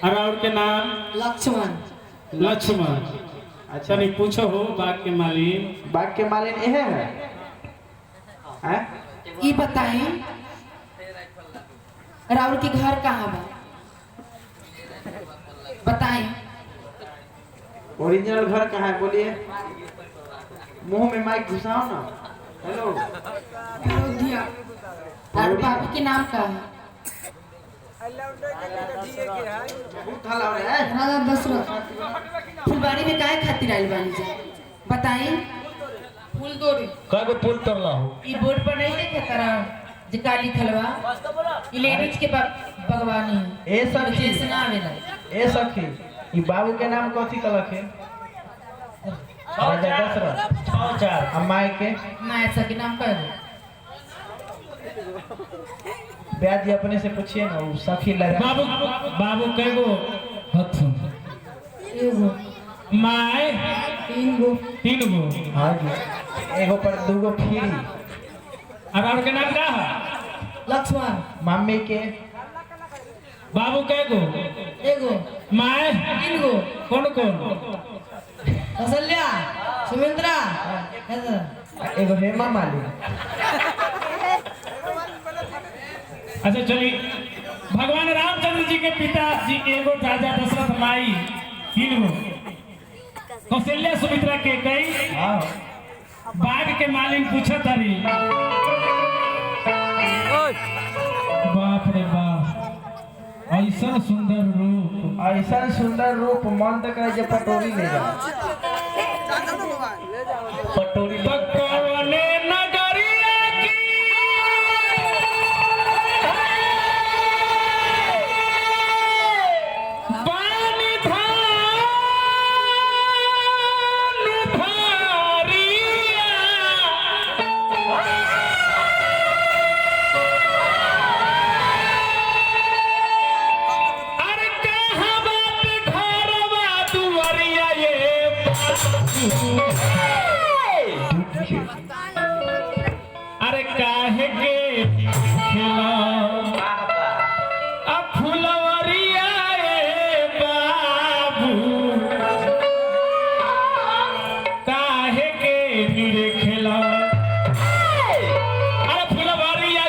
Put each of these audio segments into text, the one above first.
और के नाम लक्ष्मण। लक्ष्मण। अच्छा नहीं पूछो हो बाग के मालिन। बाग के मालिन यह है हैं? ये बताएं राउर के घर कहाँ बा? बताएं। ओरिजिनल घर कहाँ है बोलिए। मुंह में माइक घुसाओ ना। हेलो। अयोध्या। और बाबू के नाम का है? राजा दशरथ। फुलबाड़ी में काहे खातिर आइल बानी जा? बताएं। फूल तोड़ी। कगो फूल तोड़ला हो? ये बोर्ड पर नहीं देखे तरह जे काली खलवा ये लेडीज के भगवानी है। ए सखी सुना आवेला। ए सखी ई बाबू के नाम कथी कलक है? राजा दशरथ। 6-4 अम्माई के मैं ऐसा के नाम कर ब्याह जी अपने से पूछिए ना वो सखी लगा। बाबू बाबू कगो हथुन एगो माय तीन गो हाँ जी एगो पर दूगो फ्री। और के नाम का है? लक्ष्मण। मम्मी के बाबू कगो एगो माय तीन गो कौन कौन? कौशल्या सुमित्रा एगो हेमा मालिनी। अच्छा चलिए भगवान रामचंद्र जी के पिता जी एगो राजा दशरथ माई 3 गो कौशल्या सुमित्रा के कई हाँ बाग के मालिन पूछत हरी। बाप रे बाप ऐसा सुंदर रूप मन तक जे पटोरी ले जा पटोरी पकवने नगरिया की पानी धानु धारिया अरे कहाँ बात घरवा दुआरिया ये अरे काहे के खेला अब फुलवरिया ए बाबू काहे के निरे खेला अरे फुलवरिया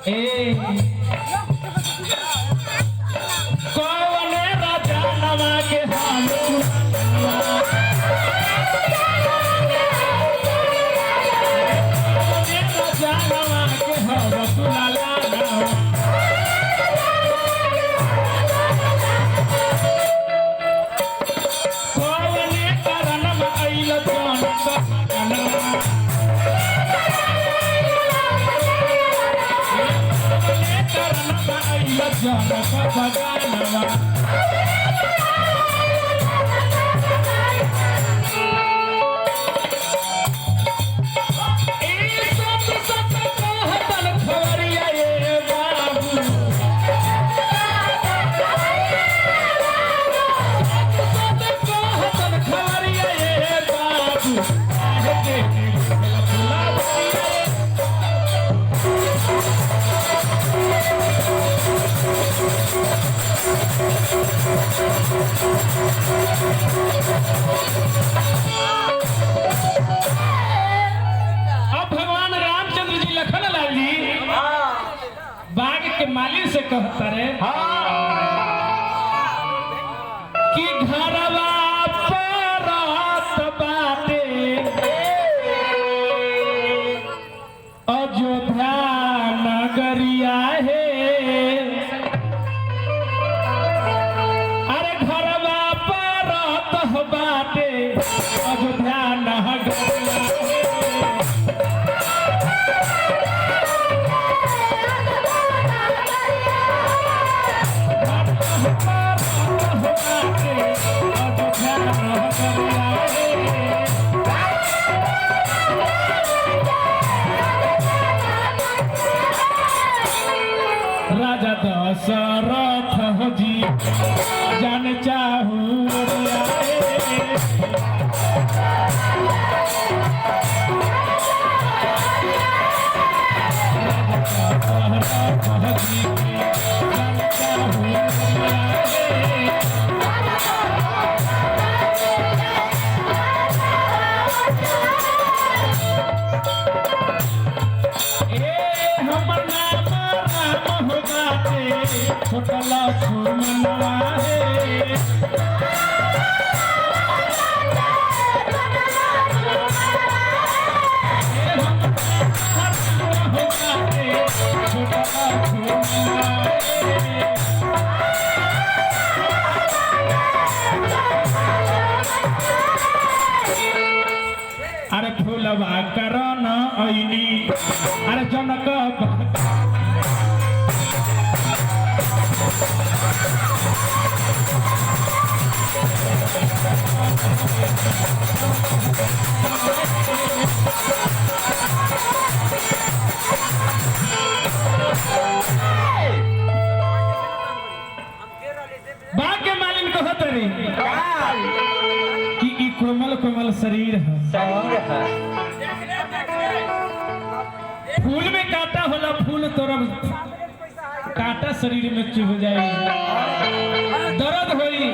ए कौन राजा नवा के हाल राजा नवा के हाल सुनाला कौन कारण आइल जान अब भगवान रामचंद्र जी लखन लाल जी बाग के मालिक से कहता रहे हाँ राजा दशरथ जी जान चाहूँ छोटला छुमनवा अरे फूलवा करन ऐनी अरे जनक बाग के मालिन को हतरी कि ई कोमल कोमल शरीर है फूल में कांटा होला फूल तोरा कांटा शरीर में चुभ जाए दर्द होई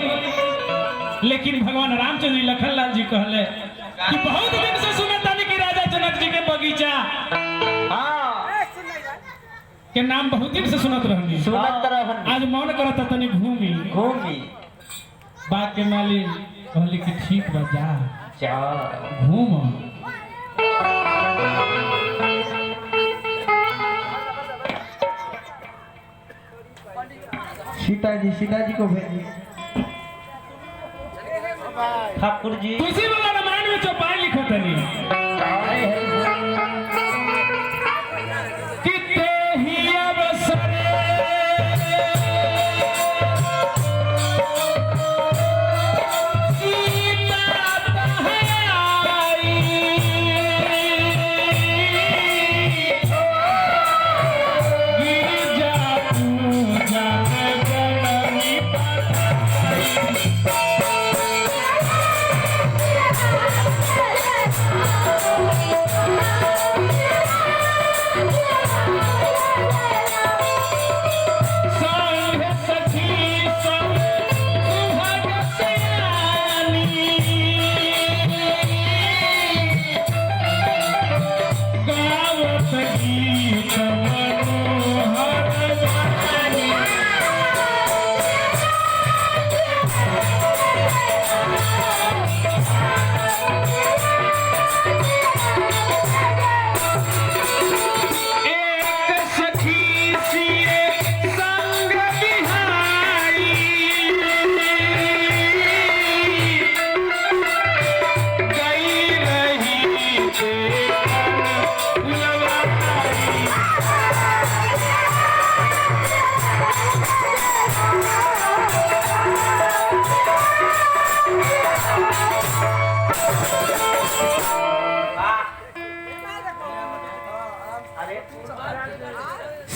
लेकिन भगवान रामचंद्र जी लखनलाल जी कहले कि बहुत दिन से सुने तानी कि राजा जनक जी के बगीचा के नाम बहुत दिन से सुनत रहनी आज मन करता तनी घूमी बाग के मालिक कहले कि ठीक बा जा घूम सीता जी को भेजी ठाकुर जी तुलसी वाला रामायण में चौपाई लिखो तनी किते ही अवसर सीता तहाई गिरिजा पूजा जननी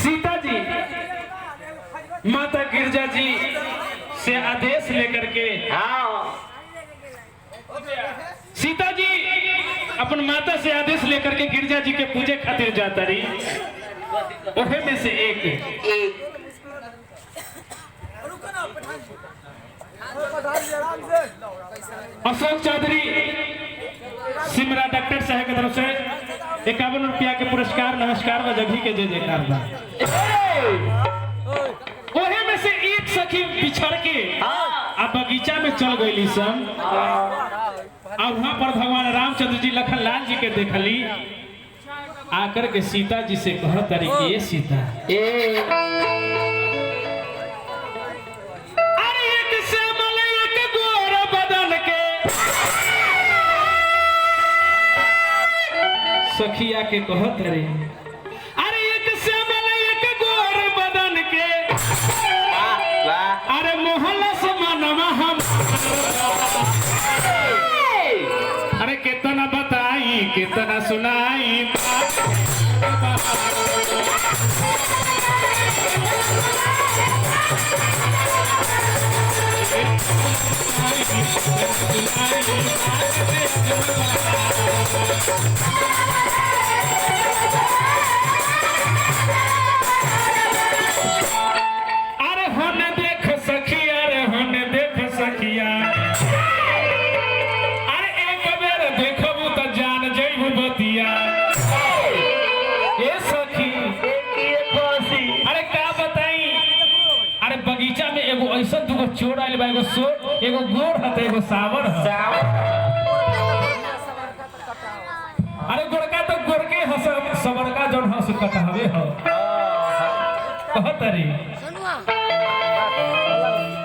सीता जी माता गिरजा जी से आदेश लेकर के सीता जी अपन माता से आदेश लेकर के गिरजा जी के पूजे खातिर जाता रही ओहे में से एक अशोक चौधरी सिमरा डॉक्टर साहब की तरफ से 51 रुपया के पुरस्कार नमस्कार व जगही के जय जयकार बा ओहे में से एक सखी बिछड़ के आ बगीचा में चल गई सन और वहां पर भगवान रामचंद्र जी लखनलाल जी के देखली आकर के सीता जी से कह तारी कि ये सीता अरे एक श्यामल एक गोर बदन के सखिया के कहत रे अरे एक श्यामल एक गोर बदन के अरे अरे कितना बताई कितना सुनाई अरे होन देख सखिया रे होन देख सखिया अरे एक बेर देखबू त जान जइबू बतिया ए सखी अरे का बताई अरे बगीचा में एगो ऐसा दुगो चोर आइल बा एगो सोर एगो गोर हत एगो सावर ह अरे गोरका तो गोरके हस सबरका जोन हस कटहवे ह कहतरी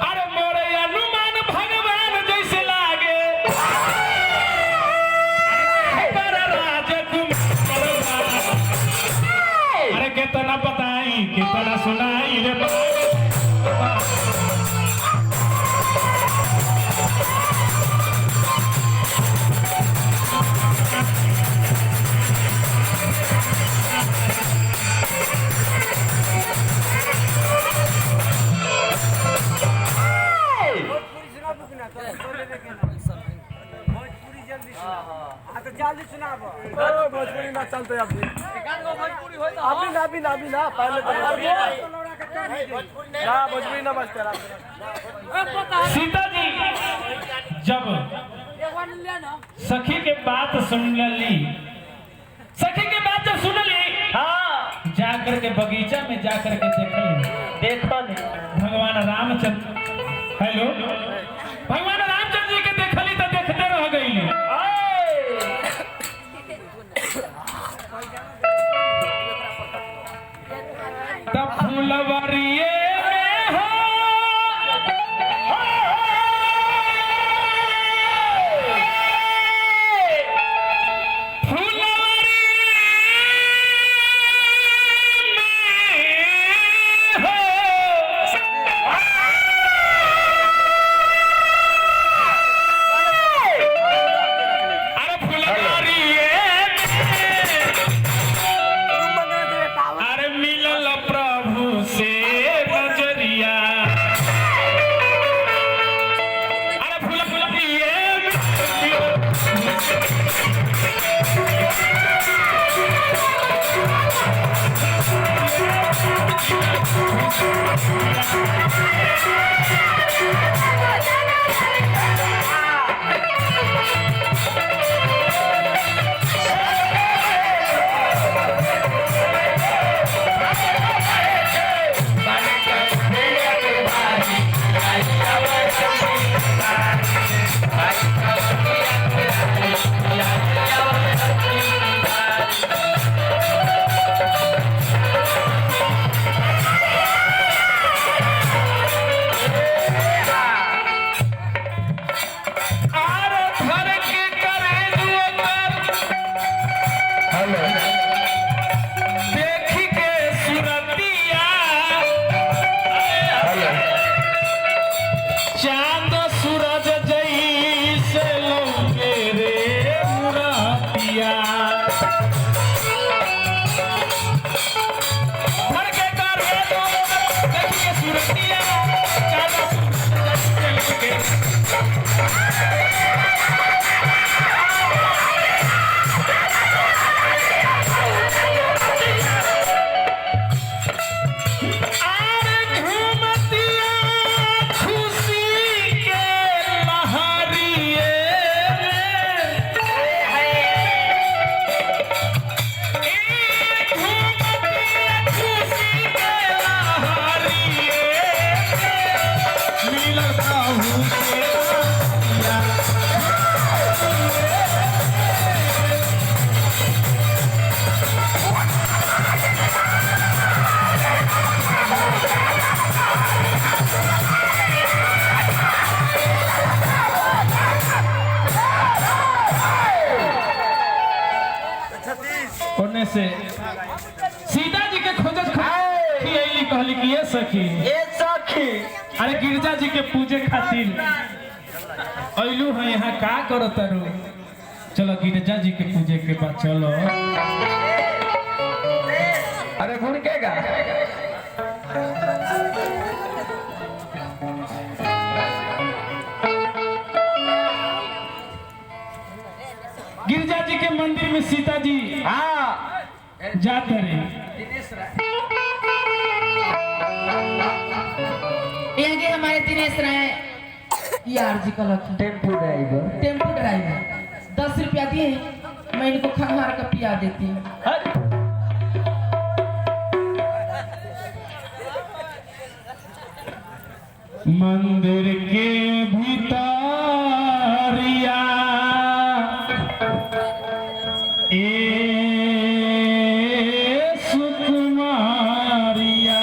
अरे मोरे अनुमान भगवान जैसे लागे कर राजकुमार अरे कितना बताई कितना सुनाई रे जल्दी सुनाबो भोजपुरी ना चलते अभी अभी ना पहले ना भोजपुरी ना बजते सीता जी जब सखी के बात सुन ली सखी के बात जब सुन ली हाँ जाकर के बगीचा में जाकर के देखो भगवान रामचंद्र हेलो भगवान रामचंद्र जी के देखली तो देखते रह गई तब फूलवरिए में हो होने से सीता जी के खोजत खियली कहली कि ये सखी ए सखी अरे गिरजा जी के पूजे खातिर अइलू है यहाँ का करो तारू चलो गिरजा जी के पूजे के बाद चलो अरे गुड़केगा गिरजा जी के मंदिर में सीता जी हाँ जाते रहे ये हमारे दिनेश राय यार जी का लखी टेम्पो ड्राइवर 10 रुपया दिए मैं इनको खंगार का पिया देती हूँ। मंदिर के भीतरिया सुकुमारिया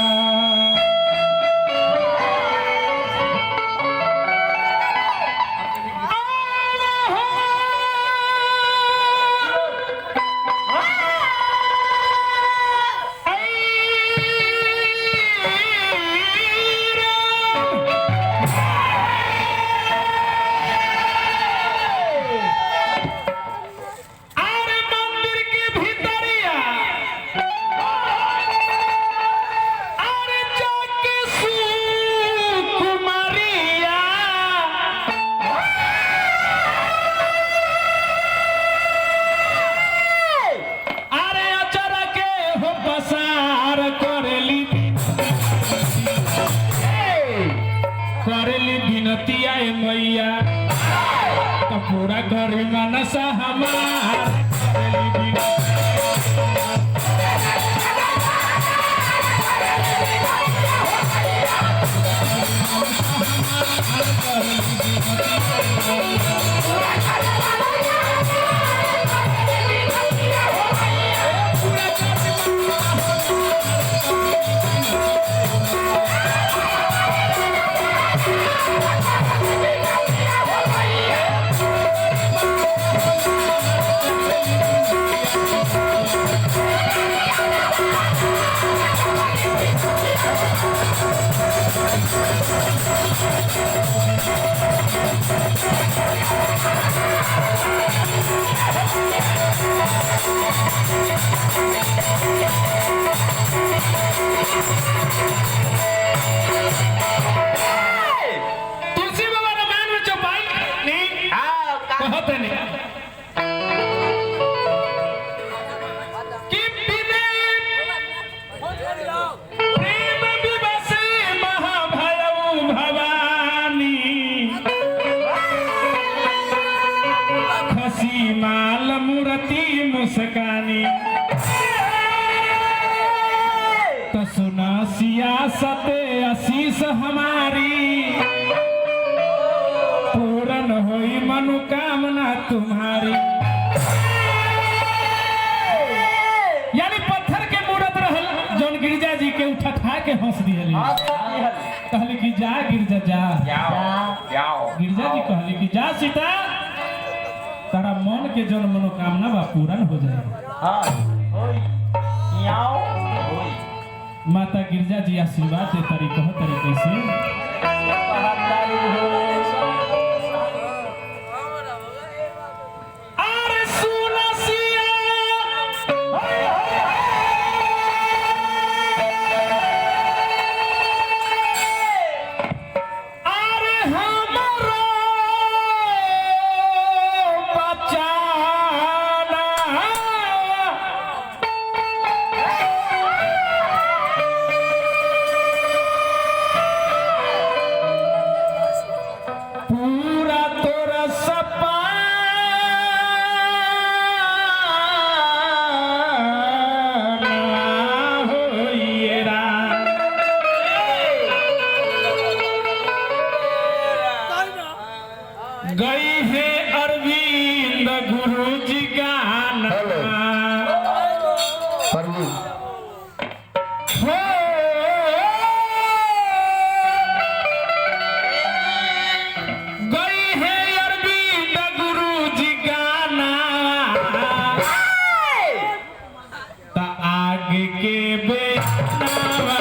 मैया तो पूरा घर मनसा हमार मुस्कानी तो सुना सियासत आशीष हमारी पूर्ण हुई मनोकामना तुम्हारी। यानी पत्थर के मूर्त रहल जौन गिरजा जी के उठा खा के हंस दिए कहली कि जा गिरजा जा गिरजा जी कहली कि जा सीता तारा मन के जन मनोकामना बा पूर्ण हो जाए। माता गिरजा जी आशीर्वाद दे तरीके से गई है अरविंद गुरु जी गाना गई है अरविंद गुरु जी गाना ता आगे के बेनावा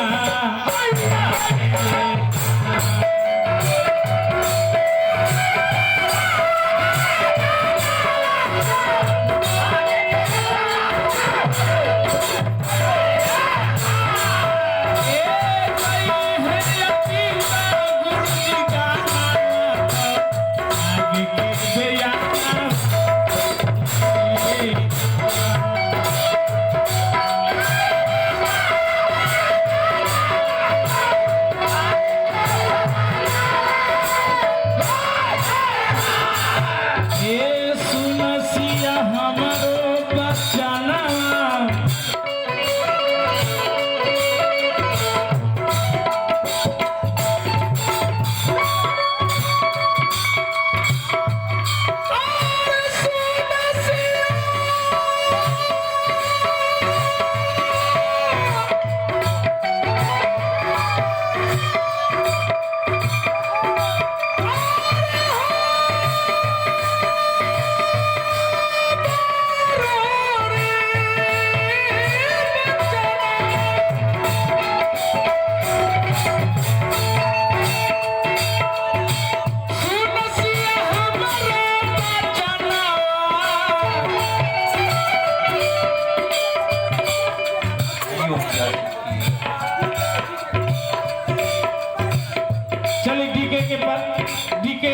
डीके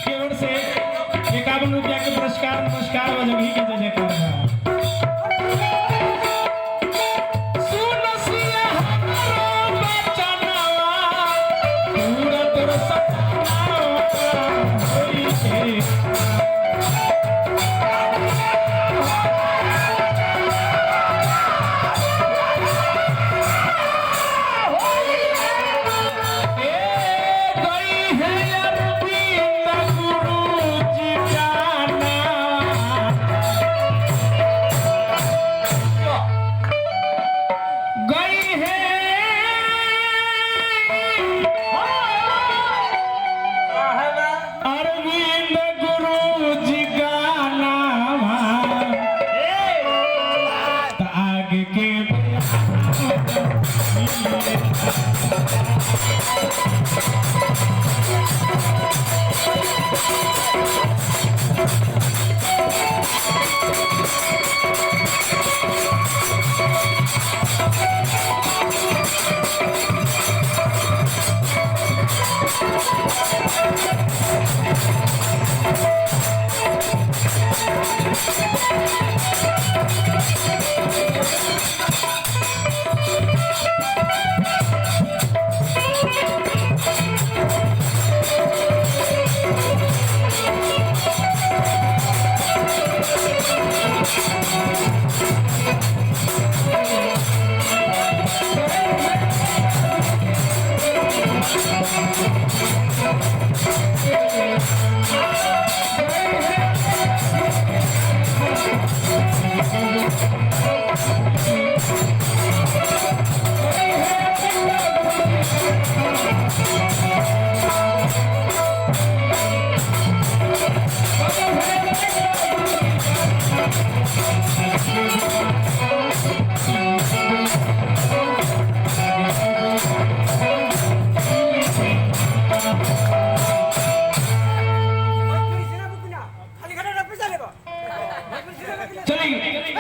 की ओर से 51 रुपया के पुरस्कार नमस्कार वजगी के जय जयकार है।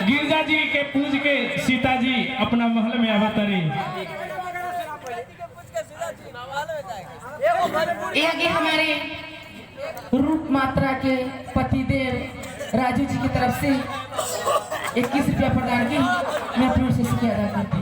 गिरजा जी के पूज के सीता जी अपना महल में अवतरी। ये आगे हमारे रूप मात्रा के पतिदेव राजू जी की तरफ से 21 रुपया प्रदान की मैं अपनी ओर से शुक्रिया अदा करती हूँ।